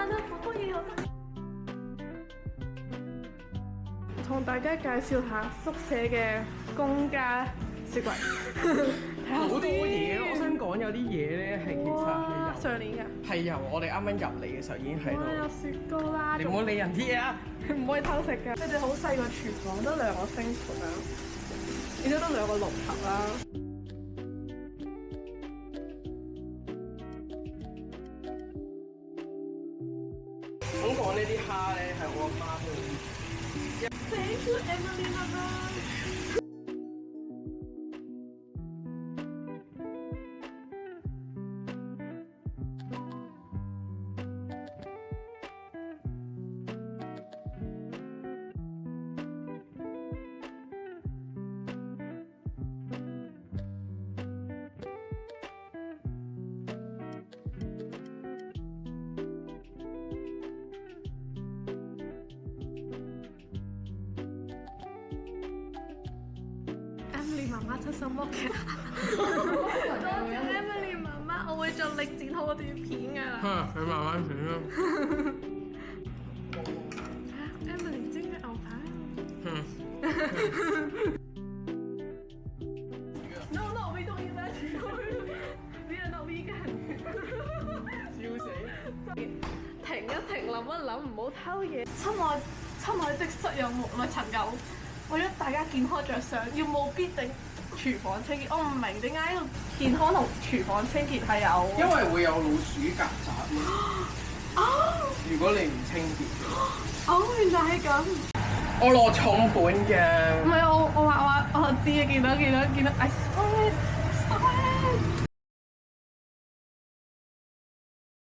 啦，好多嘢有得。同大家介紹下宿舍嘅公家雪櫃。好多嘢咯！我想講有啲嘢咧係其實哇！上年㗎。係由我哋啱啱入嚟嘅時候已經喺哇！有度。雪糕啦。你唔好理人啲嘢啊！唔可以偷食㗎。佢哋好細個廚房，得2個星盤啦，然之後得2個爐頭啦。咁講呢啲蝦咧係我阿媽都。Thank you, Emily 媽媽。Emily 媽媽出手剝嘅，多謝 Emily 媽媽，我會盡力剪好嗰段片㗎啦。你慢慢選啦。Emily 蒸嘅牛排。No, no, we don't eat that. We are not vegan. 笑死！停一停，諗一諗，唔好偷嘢。親愛的室友們，唔係陳友，為咗大家健康着想，要務必整廚房清潔。我唔明點解呢個健康同廚房清潔係有。因為會有老鼠曱甴咯。哦，如果你唔清潔嘅話，哦，原來係咁。我落重本嘅。唔係我話我知啊，見到，I swear。